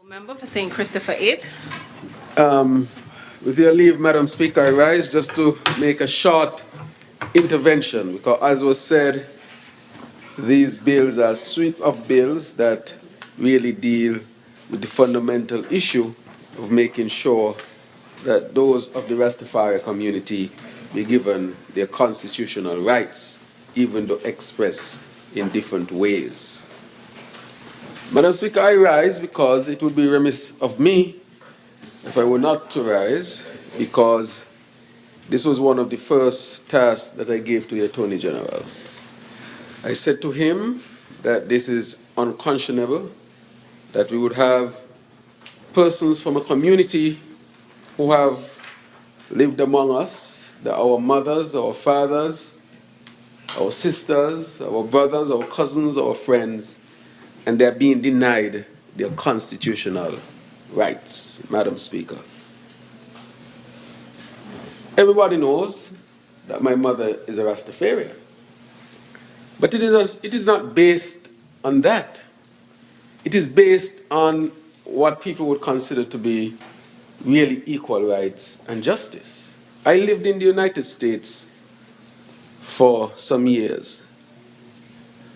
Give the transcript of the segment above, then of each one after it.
Member for St. Christopher 8. With your leave, Madam Speaker, I rise just to make a short intervention because, as was said, these bills are a suite of bills that really deal with the fundamental issue of making sure that those of the Rastafari community be given their constitutional rights, even though expressed in different ways. Madam Speaker, I rise because it would be remiss of me if I were not to rise, because this was one of the first tasks that I gave to the Attorney General. I said to him that this is unconscionable, that we would have persons from a community who have lived among us, that our mothers, our fathers, our sisters, our brothers, our cousins, our friends, and they're being denied their constitutional rights, Madam Speaker. Everybody knows that my mother is a Rastafarian. But it is not based on that. It is based on what people would consider to be really equal rights and justice. I lived in the United States for some years.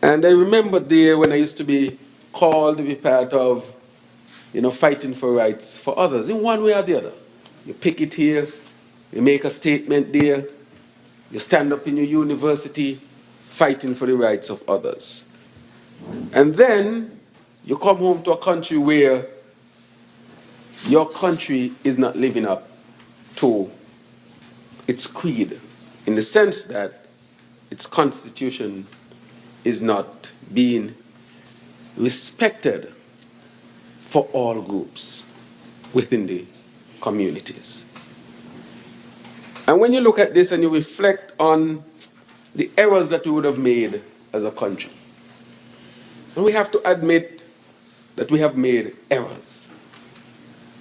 And I remember there when I used to be called to be part of, fighting for rights for others in one way or the other. You pick it here, you make a statement there, you stand up in your university fighting for the rights of others. And then you come home to a country where your country is not living up to its creed, in the sense that its constitution is not being respected for all groups within the communities. And when you look at this and you reflect on the errors that we would have made as a country, and we have to admit that we have made errors.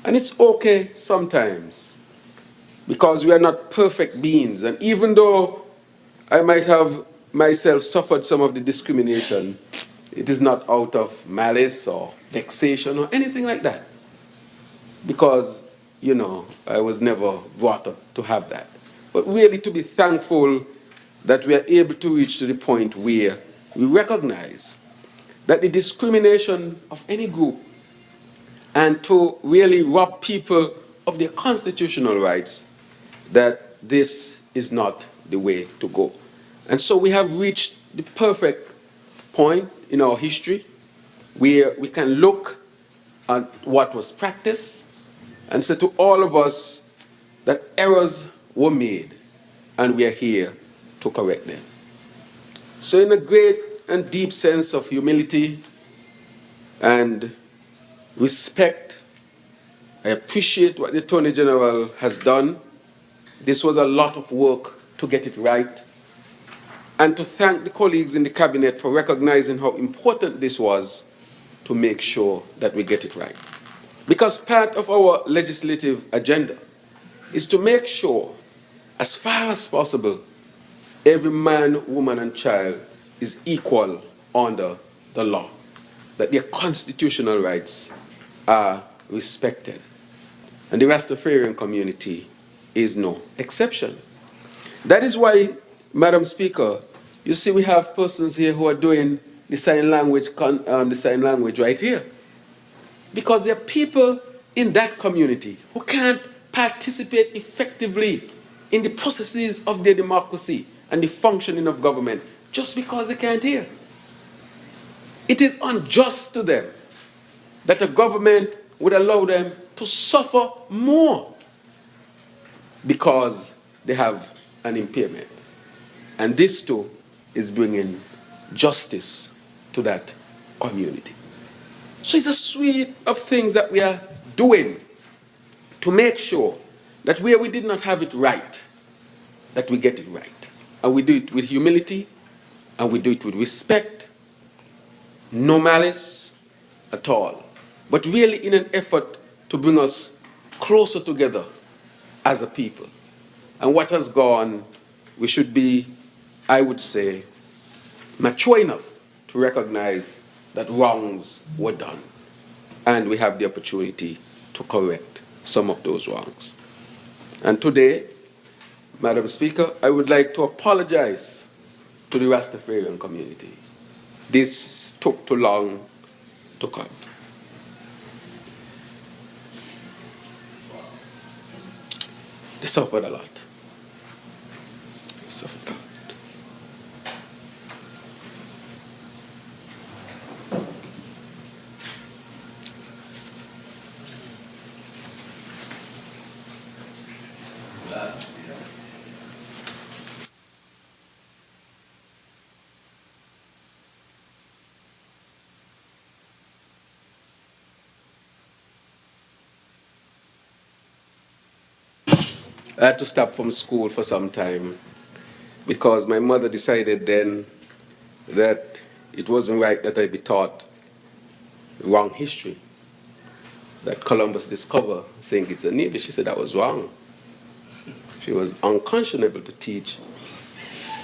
And it's okay sometimes, because we are not perfect beings. And even though I might have myself suffered some of the discrimination, it is not out of malice or vexation or anything like that. Because, I was never brought up to have that. But really to be thankful that we are able to reach to the point where we recognize that the discrimination of any group and to really rob people of their constitutional rights, that this is not the way to go. And so we have reached the perfect point in our history where we can look at what was practiced and say to all of us that errors were made and we are here to correct them. So in a great and deep sense of humility and respect, I appreciate what the Attorney General has done. This was a lot of work to get it right. And to thank the colleagues in the cabinet for recognizing how important this was to make sure that we get it right. Because part of our legislative agenda is to make sure, as far as possible, every man, woman, and child is equal under the law, that their constitutional rights are respected. And the Rastafarian community is no exception. That is why, Madam Speaker, you see we have persons here who are doing the sign language right here. Because there are people in that community who can't participate effectively in the processes of their democracy and the functioning of government just because they can't hear. It is unjust to them that a government would allow them to suffer more because they have an impairment. And this too is bringing justice to that community. So it's a suite of things that we are doing to make sure that where we did not have it right, that we get it right. And we do it with humility, and we do it with respect, no malice at all, but really in an effort to bring us closer together as a people. And what has gone, we should be, I would say, mature enough to recognize that wrongs were done. and we have the opportunity to correct some of those wrongs. And today, Madam Speaker, I would like to apologize to the Rastafarian community. This took too long to come. They suffered a lot. They suffered a lot. I had to stop from school for some time because my mother decided then that it wasn't right that I be taught wrong history. That Columbus discovered St. Kitts and Nevis, she said that was wrong. She was unconscionable to teach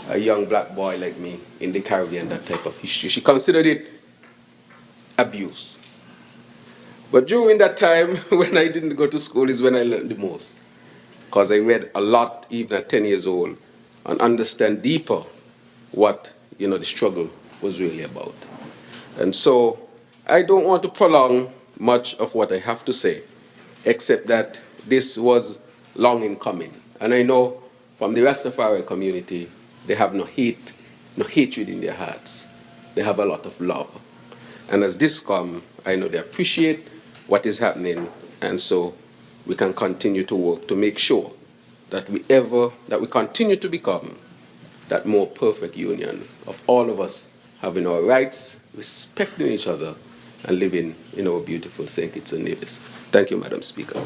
a young black boy like me in the Caribbean that type of history. She considered it abuse. But during that time, when I didn't go to school, is when I learned the most. Because I read a lot, even at 10 years old, and understand deeper what the struggle was really about. And so I don't want to prolong much of what I have to say, except that this was long in coming. And I know from the Rastafari community, they have no hate, no hatred in their hearts. They have a lot of love. And as this comes, I know they appreciate what is happening, and so we can continue to work to make sure that we continue to become that more perfect union of all of us having our rights, respecting each other, and living in our beautiful St. Kitts and Nevis. Thank you, Madam Speaker.